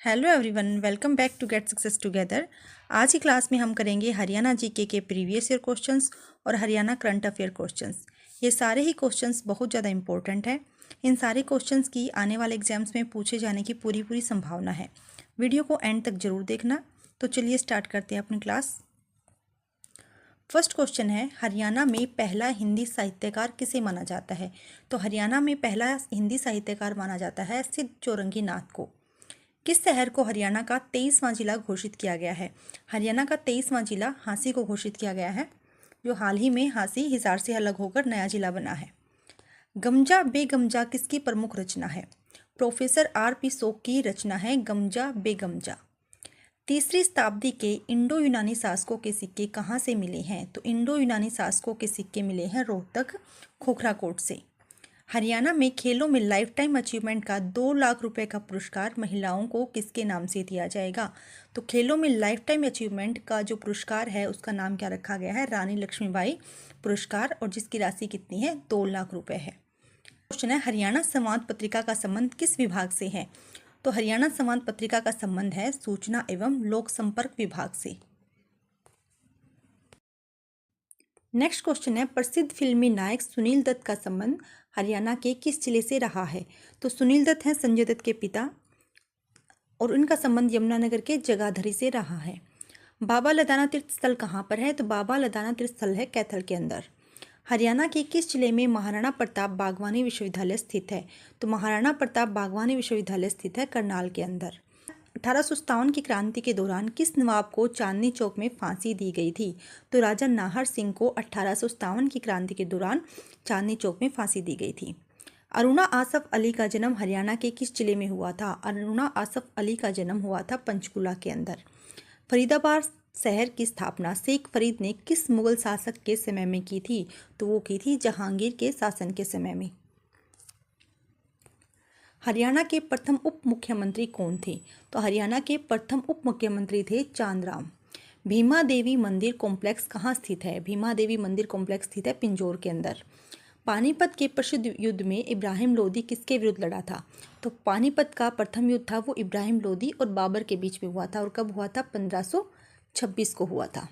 Hello everyone, welcome back to get success together. आज की class में हम करेंगे हरियाणा जीके के प्रीवियस ईयर क्वेश्चंस और हरियाणा करंट अफेयर क्वेश्चंस। ये सारे ही क्वेश्चंस बहुत ज़्यादा इंपॉर्टेंट हैं। इन सारे क्वेश्चंस की आने वाले एग्जाम्स में पूछे जाने की पूरी संभावना है। वीडियो को एंड तक जरूर देखना। तो चलिए स्टार्ट करते हैं अपनी क्लास। फर्स्ट क्वेश्चन है, हरियाणा में पहला हिंदी साहित्यकार किसे माना जाता है? तो हरियाणा में पहला हिंदी साहित्यकार माना जाता है सिद्ध चौरंगी नाथ को। किस शहर को हरियाणा का 23वां जिला घोषित किया गया है? हरियाणा का 23वां जिला हांसी को घोषित किया गया है, जो हाल ही में हांसी हिसार से अलग होकर नया जिला बना है। गमजा बेगमजा किसकी प्रमुख रचना है? Professor R.P. शोक की रचना है गमजा बेगमजा। तीसरी शताब्दी के इंडो यूनानी शासकों के सिक्के कहाँ से मिले हैं? तो इंडो यूनानी शासकों के सिक्के मिले हैं रोहतक खोखराकोट से। हरियाणा में खेलों में लाइफ टाइम अचीवमेंट का 2 लाख रुपए का पुरस्कार महिलाओं को किसके नाम से दिया जाएगा? तो खेलों में लाइफ टाइम अचीवमेंट का जो पुरस्कार है उसका नाम क्या रखा गया है? रानी लक्ष्मीबाई पुरस्कार, और जिसकी राशि कितनी है? 2 लाख रुपए है। क्वेश्चन है, हरियाणा संवाद पत्रिका का संबंध किस विभाग से है? तो हरियाणा संवाद पत्रिका का संबंध है सूचना एवं लोक संपर्क विभाग से। नेक्स्ट क्वेश्चन है, प्रसिद्ध फिल्मी नायक सुनील दत्त का संबंध हरियाणा के किस जिले से रहा है? तो सुनील दत्त हैं संजय दत्त के पिता, और उनका संबंध यमुनानगर के जगाधरी से रहा है। बाबा लदाना तीर्थ स्थल कहाँ पर है? तो बाबा लदाना तीर्थ स्थल है कैथल के अंदर। हरियाणा के किस जिले में महाराणा प्रताप बागवानी विश्वविद्यालय स्थित है? तो महाराणा प्रताप बागवानी विश्वविद्यालय स्थित है करनाल के अंदर। 1857 की क्रांति के दौरान किस नवाब को चांदनी चौक में फांसी दी गई थी? तो राजा नाहर सिंह को 1857 की क्रांति के दौरान चांदनी चौक में फांसी दी गई थी। अरुणा आसफ अली का जन्म हरियाणा के किस जिले में हुआ था? अरुणा आसफ अली का जन्म हुआ था पंचकुला के अंदर। फरीदाबाद शहर की स्थापना शेख फरीद ने किस मुगल शासक के समय में की थी? तो वो की थी जहांगीर के शासन के समय में। हरियाणा के प्रथम उप मुख्यमंत्री कौन थे? तो हरियाणा के प्रथम उप मुख्यमंत्री थे चांदराम। भीमा देवी मंदिर कॉम्प्लेक्स कहाँ स्थित है? भीमा देवी मंदिर कॉम्प्लेक्स स्थित है पिंजौर के अंदर। पानीपत के प्रसिद्ध युद्ध में इब्राहिम लोदी किसके विरुद्ध लड़ा था? तो पानीपत का प्रथम युद्ध था वो इब्राहिम लोदी और बाबर के बीच में हुआ था, और कब हुआ था? 1526 को हुआ था।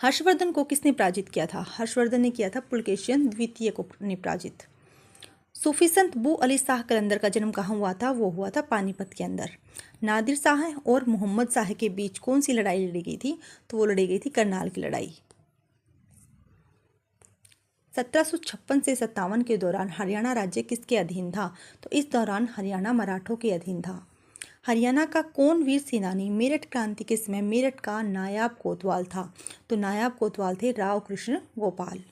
हर्षवर्धन को किसने पराजित किया था? हर्षवर्धन ने किया था पुलकेशियन द्वितीय को ने पराजित। सूफी संत बू अली शाह कलंदर का जन्म कहाँ हुआ था? वो हुआ था पानीपत के अंदर। नादिर शाह और मोहम्मद शाह के बीच कौन सी लड़ाई लड़ी गई थी? तो वो लड़ी गई थी करनाल की लड़ाई। 1756 से 57 के दौरान हरियाणा राज्य किसके अधीन था? तो इस दौरान हरियाणा मराठों के अधीन था। हरियाणा का कौन वीर सेनानी मेरठ क्रांति के समय मेरठ का नायाब कोतवाल था? तो नायाब कोतवाल थे राव कृष्ण गोपाल।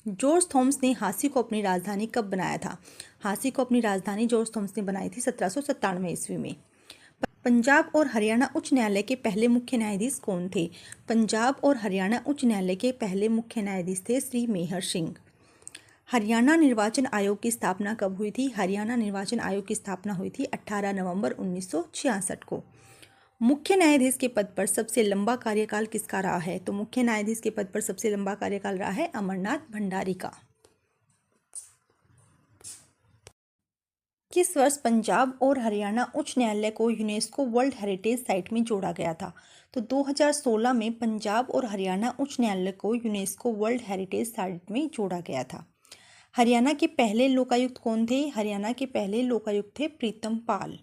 जॉर्ज थॉमस ने हांसी को अपनी राजधानी कब बनाया था? हांसी को अपनी राजधानी जॉर्ज थॉमस ने बनाई थी 1797 ईस्वी में। पंजाब और हरियाणा उच्च न्यायालय के पहले मुख्य न्यायाधीश कौन थे? पंजाब और हरियाणा उच्च न्यायालय के पहले मुख्य न्यायाधीश थे श्री मेहर सिंह। हरियाणा निर्वाचन आयोग की स्थापना कब हुई थी? हरियाणा निर्वाचन आयोग की स्थापना हुई थी 18 नवंबर 1966 को। मुख्य न्यायाधीश के पद पर सबसे लंबा कार्यकाल किसका रहा है? तो मुख्य न्यायाधीश के पद पर सबसे लंबा कार्यकाल रहा है अमरनाथ भंडारी का। किस वर्ष पंजाब और हरियाणा उच्च न्यायालय को यूनेस्को वर्ल्ड हेरिटेज साइट में जोड़ा गया था? तो 2016 में पंजाब और हरियाणा उच्च न्यायालय को यूनेस्को वर्ल्ड हेरिटेज साइट में जोड़ा गया था। हरियाणा के पहले लोकायुक्त कौन थे? हरियाणा के पहले लोकायुक्त थे प्रीतम पाल।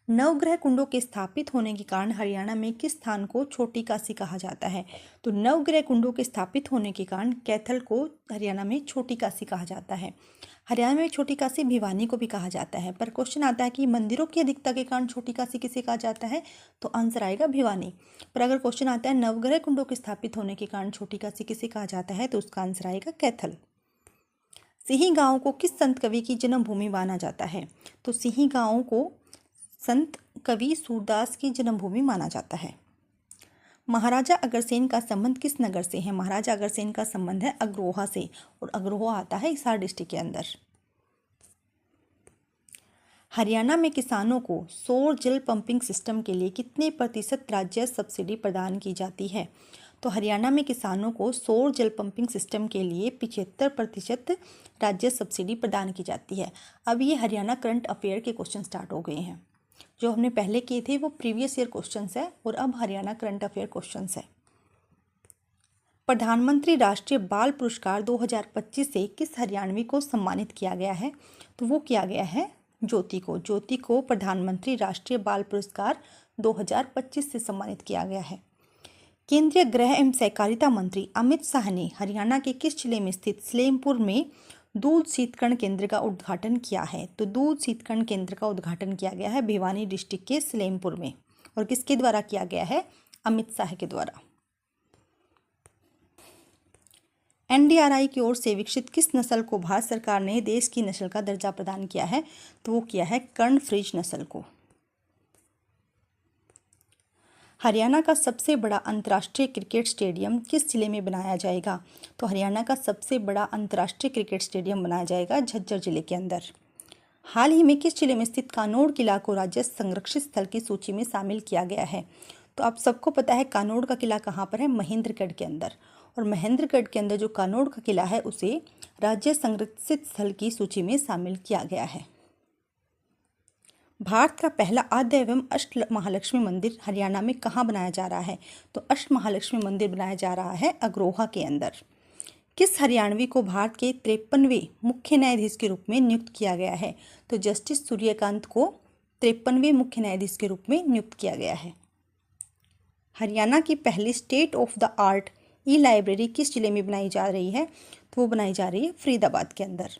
नवग्रह कुंडों के स्थापित होने के कारण हरियाणा में किस स्थान को छोटी काशी कहा जाता है? तो नवग्रह कुंडों के स्थापित होने के कारण कैथल को हरियाणा में छोटी काशी कहा जाता है। हरियाणा में छोटी काशी भिवानी को भी कहा जाता है। पर क्वेश्चन आता है कि मंदिरों की अधिकता के कारण छोटी काशी किसे कहा जाता है? तो आंसर आएगा भिवानी। पर अगर क्वेश्चन आता है नवग्रह कुंडों के स्थापित होने के कारण छोटी काशी किसे कहा जाता है, तो उसका आंसर आएगा कैथल। सिही गांव को किस संत कवि की जन्मभूमि माना जाता है? तो सिही गांव को संत कवि सूरदास की जन्मभूमि माना जाता है। महाराजा अग्रसेन का संबंध किस नगर से है? महाराजा अग्रसेन का संबंध है अग्रोहा से, और अग्रोहा आता है हिसार डिस्ट्रिक्ट के अंदर। हरियाणा में किसानों को सौर जल पंपिंग सिस्टम के लिए कितने प्रतिशत राज्य सब्सिडी प्रदान की जाती है? तो हरियाणा में किसानों को सौर जल पंपिंग सिस्टम के लिए 75% राज्य सब्सिडी प्रदान की जाती है। अब ये हरियाणा करंट अफेयर के क्वेश्चन स्टार्ट हो गए हैं। जो हमने पहले किए थे वो प्रीवियस ईयर क्वेश्चंस है और अब हरियाणा करंट अफेयर क्वेश्चंस है। प्रधानमंत्री राष्ट्रीय बाल पुरस्कार 2025 से किस हरियाणवी को सम्मानित किया गया है? तो वो किया गया है ज्योति को। ज्योति को प्रधानमंत्री राष्ट्रीय बाल पुरस्कार 2025 से सम्मानित किया गया है। केंद्रीय गृह एवं सहकारिता मंत्री अमित शाह ने हरियाणा के किस जिले में स्थित सलेमपुर में दूध शीतकरण केंद्र का उद्घाटन किया है? तो दूध शीतकरण केंद्र का उद्घाटन किया गया है भिवानी डिस्ट्रिक्ट के सलेमपुर में। और किसके द्वारा किया गया है? अमित शाह के द्वारा। NDRI की ओर से विकसित किस नस्ल को भारत सरकार ने देश की नस्ल का दर्जा प्रदान किया है? तो वो किया है कर्ण फ्रीज नस्ल को। हरियाणा का सबसे बड़ा अंतर्राष्ट्रीय क्रिकेट स्टेडियम किस जिले में बनाया जाएगा? तो हरियाणा का सबसे बड़ा अंतर्राष्ट्रीय क्रिकेट स्टेडियम बनाया जाएगा झज्जर जिले के अंदर। हाल ही में किस जिले में स्थित कानोड़ किला को राज्य संरक्षित स्थल की सूची में शामिल किया गया है? तो आप सबको पता है कानोड़ का किला कहाँ पर है? महेंद्रगढ़ के अंदर। और महेंद्रगढ़ के अंदर जो कानोड़ का किला है उसे राज्य संरक्षित स्थल की सूची में शामिल किया गया है। भारत का पहला आद्य एवं अष्ट महालक्ष्मी मंदिर हरियाणा में कहाँ बनाया जा रहा है? तो अष्ट महालक्ष्मी मंदिर बनाया जा रहा है अग्रोहा के अंदर। किस हरियाणवी को भारत के 53वें मुख्य न्यायाधीश के रूप में नियुक्त किया गया है? तो जस्टिस सूर्यकांत को 53वें मुख्य न्यायाधीश के रूप में नियुक्त किया गया है। हरियाणा की पहली state of the art library किस जिले में बनाई जा रही है? तो वो बनाई जा रही है फरीदाबाद के अंदर।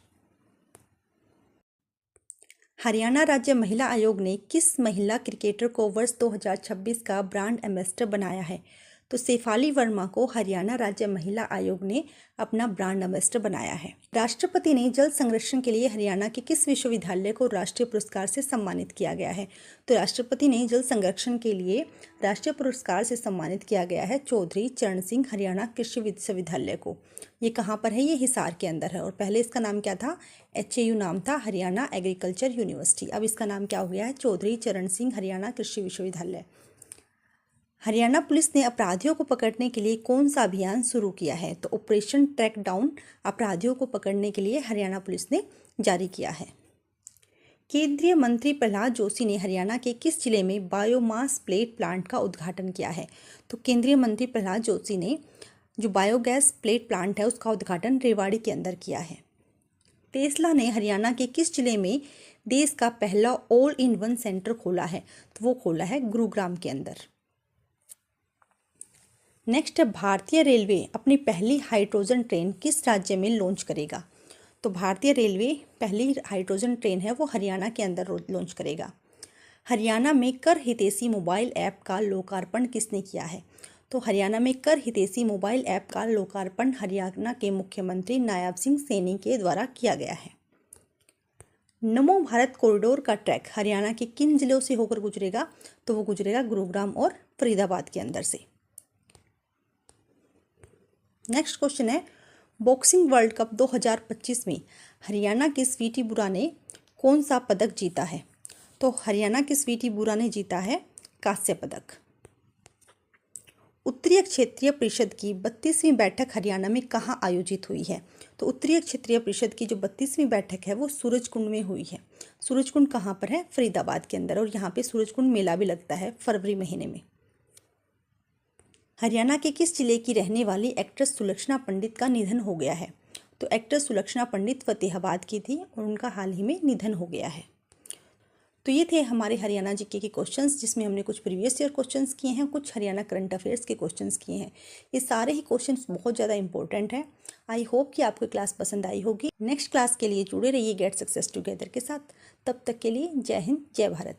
हरियाणा राज्य महिला आयोग ने किस महिला क्रिकेटर को वर्ष 2026 का ब्रांड एम्बेसडर बनाया है? तो शेफाली वर्मा को हरियाणा राज्य महिला आयोग ने अपना ब्रांड एम्बेसडर बनाया है। राष्ट्रपति ने जल संरक्षण के लिए हरियाणा के किस विश्वविद्यालय को राष्ट्रीय पुरस्कार से सम्मानित किया गया है? तो राष्ट्रपति ने जल संरक्षण के लिए राष्ट्रीय पुरस्कार से सम्मानित किया गया है चौधरी चरण सिंह हरियाणा कृषि विश्वविद्यालय को। ये कहाँ पर है? ये हिसार के अंदर है। और पहले इसका नाम क्या था? HAU नाम था, हरियाणा एग्रीकल्चर यूनिवर्सिटी। अब इसका नाम क्या हो गया है? चौधरी चरण सिंह हरियाणा कृषि विश्वविद्यालय। हरियाणा पुलिस ने अपराधियों को पकड़ने के लिए कौन सा अभियान शुरू किया है? तो ऑपरेशन ट्रैक डाउन अपराधियों को पकड़ने के लिए हरियाणा पुलिस ने जारी किया है। केंद्रीय मंत्री प्रहलाद जोशी ने हरियाणा के किस जिले में बायोमास प्लेट प्लांट का उद्घाटन किया है? तो केंद्रीय मंत्री प्रहलाद जोशी ने जो बायोगैस प्लेट प्लांट है उसका उद्घाटन रेवाड़ी के अंदर किया है। टेस्ला ने हरियाणा के किस जिले में देश का पहला ऑल इन वन सेंटर खोला है? तो वो खोला है गुरुग्राम के अंदर। नेक्स्ट है भारतीय रेलवे अपनी पहली हाइड्रोजन ट्रेन किस राज्य में लॉन्च करेगा? तो भारतीय रेलवे पहली हाइड्रोजन ट्रेन है वो हरियाणा के अंदर लॉन्च करेगा। हरियाणा में कर हितैषी मोबाइल ऐप का लोकार्पण किसने किया है? तो हरियाणा में कर हितैषी मोबाइल ऐप का लोकार्पण हरियाणा के मुख्यमंत्री नायब सिंह सैनी के द्वारा किया गया है। नमो भारत कॉरिडोर का ट्रैक हरियाणा के किन जिलों से होकर गुजरेगा? तो वो गुजरेगा गुरुग्राम और फरीदाबाद के अंदर से। नेक्स्ट क्वेश्चन है बॉक्सिंग वर्ल्ड कप 2025 में हरियाणा की स्वीटी बुरा ने कौन सा पदक जीता है? तो हरियाणा की स्वीटी बुरा ने जीता है कांस्य पदक। उत्तरीय क्षेत्रीय परिषद की 32वीं बैठक हरियाणा में कहाँ आयोजित हुई है? तो उत्तरीय क्षेत्रीय परिषद की जो 32वीं बैठक है वो सूरजकुंड में हुई है। सूरजकुंड कहाँ पर है? फरीदाबाद के अंदर। और यहाँ पे सूरजकुंड मेला भी लगता है फरवरी महीने में। हरियाणा के किस जिले की रहने वाली एक्ट्रेस सुलक्षणा पंडित का निधन हो गया है? तो एक्ट्रेस सुलक्षणा पंडित फतेहाबाद की थी और उनका हाल ही में निधन हो गया है। तो ये थे हमारे हरियाणा जीके के क्वेश्चंस, जिसमें हमने कुछ प्रीवियस ईयर क्वेश्चंस किए हैं, कुछ हरियाणा करंट अफेयर्स के क्वेश्चंस किए हैं। ये सारे ही क्वेश्चंस बहुत ज़्यादा इंपॉर्टेंट हैं। आई होप कि आपको क्लास पसंद आई होगी। नेक्स्ट क्लास के लिए जुड़े रहिए गेट सक्सेस टुगेदर के साथ। तब तक के लिए जय हिंद, जय भारत।